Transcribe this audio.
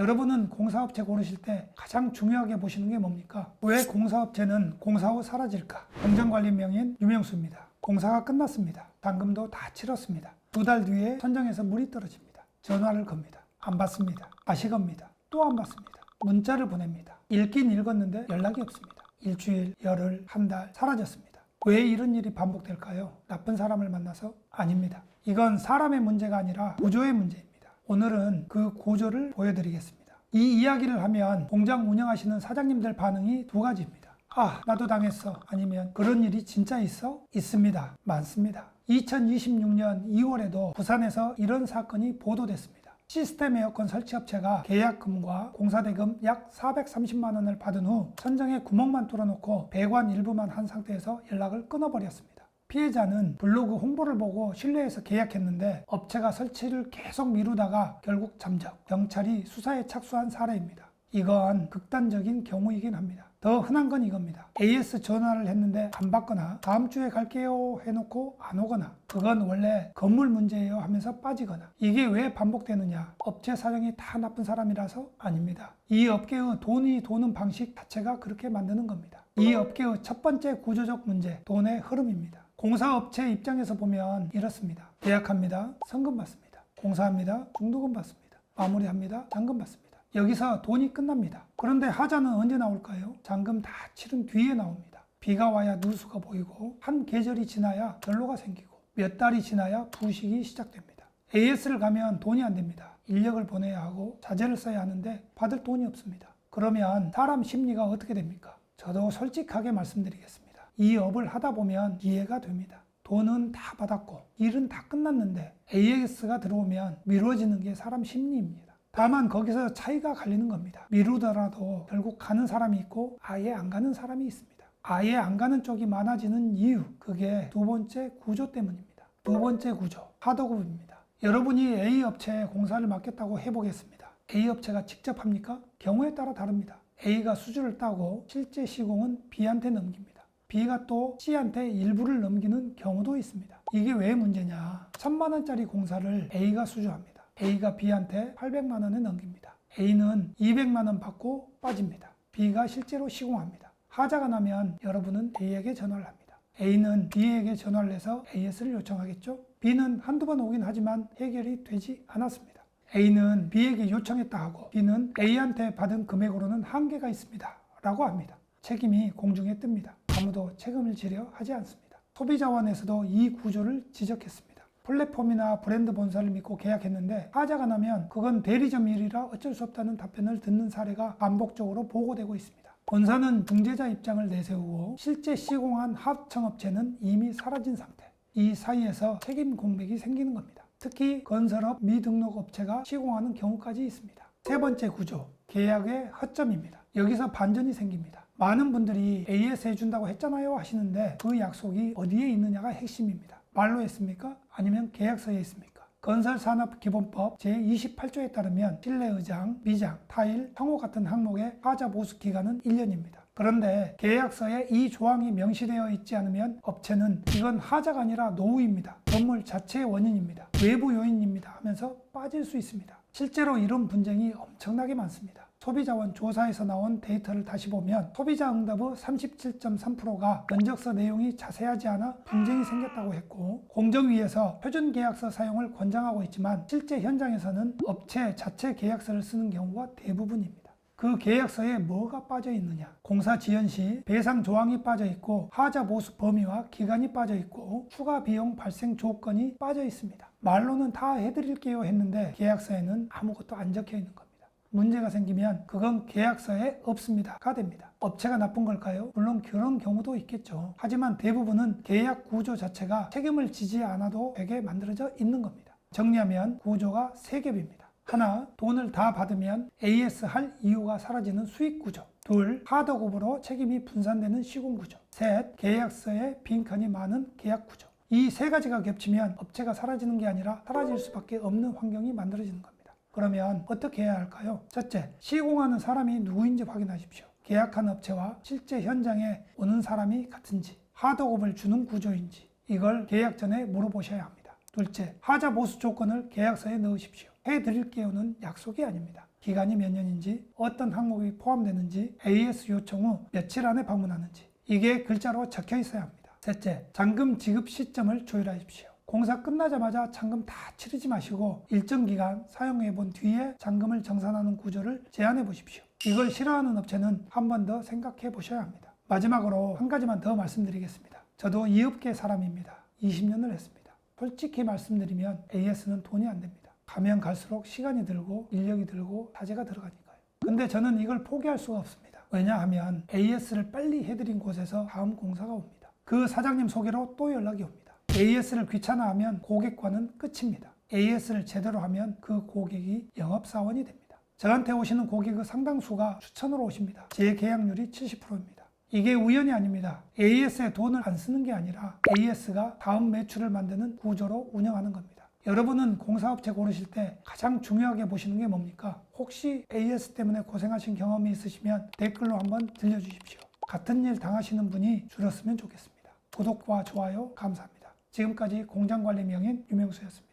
여러분은 공사업체 고르실 때 가장 중요하게 보시는 게 뭡니까? 왜 공사업체는 공사 후 사라질까? 공정관리 명인 유명수입니다. 공사가 끝났습니다. 잔금도 다 치렀습니다. 2달 뒤에 천장에서 물이 떨어집니다. 전화를 겁니다. 안 받습니다. 다시 겁니다. 또 안 받습니다. 문자를 보냅니다. 읽긴 읽었는데 연락이 없습니다. 일주일, 열흘, 한 달 사라졌습니다. 왜 이런 일이 반복될까요? 나쁜 사람을 만나서? 아닙니다. 이건 사람의 문제가 아니라 구조의 문제입니다. 오늘은 그 구조를 보여드리겠습니다. 이 이야기를 하면 공장 운영하시는 사장님들 반응이 두 가지입니다. 아, 나도 당했어. 아니면 그런 일이 진짜 있어? 있습니다. 많습니다. 2026년 2월에도 부산에서 이런 사건이 보도됐습니다. 시스템 에어컨 설치업체가 계약금과 공사대금 약 430만 원을 받은 후 천장에 구멍만 뚫어놓고 배관 일부만 한 상태에서 연락을 끊어버렸습니다. 피해자는 블로그 홍보를 보고 신뢰해서 계약했는데 업체가 설치를 계속 미루다가 결국 잠적, 경찰이 수사에 착수한 사례입니다. 이건 극단적인 경우이긴 합니다. 더 흔한 건 이겁니다. AS 전화를 했는데 안 받거나 다음 주에 갈게요 해놓고 안 오거나 그건 원래 건물 문제예요 하면서 빠지거나 이게 왜 반복되느냐? 업체 사장이 다 나쁜 사람이라서? 아닙니다. 이 업계의 돈이 도는 방식 자체가 그렇게 만드는 겁니다. 이 업계의 첫 번째 구조적 문제, 돈의 흐름입니다. 공사업체 입장에서 보면 이렇습니다. 계약합니다. 성금 받습니다. 공사합니다. 중도금 받습니다. 마무리합니다. 잔금 받습니다. 여기서 돈이 끝납니다. 그런데 하자는 언제 나올까요? 잔금 다 치른 뒤에 나옵니다. 비가 와야 누수가 보이고 한 계절이 지나야 결로가 생기고 몇 달이 지나야 부식이 시작됩니다. AS를 가면 돈이 안 됩니다. 인력을 보내야 하고 자재를 써야 하는데 받을 돈이 없습니다. 그러면 사람 심리가 어떻게 됩니까? 저도 솔직하게 말씀드리겠습니다. 이 업을 하다 보면 이해가 됩니다. 돈은 다 받았고 일은 다 끝났는데 AS가 들어오면 미뤄지는 게 사람 심리입니다. 다만 거기서 차이가 갈리는 겁니다. 미루더라도 결국 가는 사람이 있고 아예 안 가는 사람이 있습니다. 아예 안 가는 쪽이 많아지는 이유, 그게 두 번째 구조 때문입니다. 두 번째 구조, 하도급입니다. 여러분이 A업체에 공사를 맡겼다고 해보겠습니다. A업체가 직접 합니까? 경우에 따라 다릅니다. A가 수주를 따고 실제 시공은 B한테 넘깁니다. B가 또 C한테 일부를 넘기는 경우도 있습니다. 이게 왜 문제냐? 1000만 원짜리 공사를 A가 수주합니다. A가 B한테 800만 원에 넘깁니다. A는 200만 원 받고 빠집니다. B가 실제로 시공합니다. 하자가 나면 여러분은 A에게 전화를 합니다. A는 B에게 전화를 해서 AS를 요청하겠죠? B는 한두 번 오긴 하지만 해결이 되지 않았습니다. A는 B에게 요청했다 하고 B는 A한테 받은 금액으로는 한계가 있습니다. 라고 합니다. 책임이 공중에 뜹니다. 아무도 책임을 지려 하지 않습니다. 소비자원에서도 이 구조를 지적했습니다. 플랫폼이나 브랜드 본사를 믿고 계약했는데 하자가 나면 그건 대리점 일이라 어쩔 수 없다는 답변을 듣는 사례가 반복적으로 보고되고 있습니다. 본사는 중재자 입장을 내세우고 실제 시공한 하청업체는 이미 사라진 상태. 이 사이에서 책임 공백이 생기는 겁니다. 특히 건설업 미등록 업체가 시공하는 경우까지 있습니다. 세 번째 구조, 계약의 허점입니다. 여기서 반전이 생깁니다. 많은 분들이 AS 해준다고 했잖아요 하시는데 그 약속이 어디에 있느냐가 핵심입니다. 말로 했습니까? 아니면 계약서에 있습니까? 건설산업기본법 제28조에 따르면 실내의장, 미장, 타일, 상호 같은 항목의 하자 보수 기간은 1년입니다. 그런데 계약서에 이 조항이 명시되어 있지 않으면 업체는 이건 하자가 아니라 노후입니다. 건물 자체의 원인입니다. 외부 요인입니다 하면서 빠질 수 있습니다. 실제로 이런 분쟁이 엄청나게 많습니다. 소비자원 조사에서 나온 데이터를 다시 보면 소비자 응답의 37.3%가 견적서 내용이 자세하지 않아 분쟁이 생겼다고 했고 공정위에서 표준계약서 사용을 권장하고 있지만 실제 현장에서는 업체 자체 계약서를 쓰는 경우가 대부분입니다. 그 계약서에 뭐가 빠져 있느냐? 공사 지연 시 배상 조항이 빠져 있고 하자 보수 범위와 기간이 빠져 있고 추가 비용 발생 조건이 빠져 있습니다. 말로는 다 해드릴게요 했는데 계약서에는 아무것도 안 적혀 있는 겁니다. 문제가 생기면 그건 계약서에 없습니다가 됩니다. 업체가 나쁜 걸까요? 물론 그런 경우도 있겠죠. 하지만 대부분은 계약 구조 자체가 책임을 지지 않아도 되게 만들어져 있는 겁니다. 정리하면 구조가 세 겹입니다. 하나, 돈을 다 받으면 AS 할 이유가 사라지는 수익 구조. 둘, 하도급으로 책임이 분산되는 시공 구조. 셋, 계약서에 빈칸이 많은 계약 구조. 이 세 가지가 겹치면 업체가 사라지는 게 아니라 사라질 수밖에 없는 환경이 만들어지는 겁니다. 그러면 어떻게 해야 할까요? 첫째, 시공하는 사람이 누구인지 확인하십시오. 계약한 업체와 실제 현장에 오는 사람이 같은지, 하도급을 주는 구조인지 이걸 계약 전에 물어보셔야 합니다. 둘째, 하자 보수 조건을 계약서에 넣으십시오. 해드릴게요는 약속이 아닙니다. 기간이 몇 년인지, 어떤 항목이 포함되는지, AS 요청 후 며칠 안에 방문하는지 이게 글자로 적혀 있어야 합니다. 셋째, 잔금 지급 시점을 조율하십시오. 공사 끝나자마자 잔금 다 치르지 마시고 일정 기간 사용해 본 뒤에 잔금을 정산하는 구조를 제안해 보십시오. 이걸 싫어하는 업체는 한 번 더 생각해 보셔야 합니다. 마지막으로 한 가지만 더 말씀드리겠습니다. 저도 이 업계 사람입니다. 20년을 했습니다. 솔직히 말씀드리면 AS는 돈이 안 됩니다. 가면 갈수록 시간이 들고 인력이 들고 사재가 들어가니까요. 근데 저는 이걸 포기할 수가 없습니다. 왜냐하면 AS를 빨리 해드린 곳에서 다음 공사가 옵니다. 그 사장님 소개로 또 연락이 옵니다. AS를 귀찮아하면 고객과는 끝입니다. AS를 제대로 하면 그 고객이 영업사원이 됩니다. 저한테 오시는 고객의 상당수가 추천으로 오십니다. 제 계약률이 70%입니다. 이게 우연이 아닙니다. AS에 돈을 안 쓰는 게 아니라 AS가 다음 매출을 만드는 구조로 운영하는 겁니다. 여러분은 공사업체 고르실 때 가장 중요하게 보시는 게 뭡니까? 혹시 AS 때문에 고생하신 경험이 있으시면 댓글로 한번 들려주십시오. 같은 일 당하시는 분이 줄었으면 좋겠습니다. 구독과 좋아요 감사합니다. 지금까지 공장관리 명인 유명수였습니다.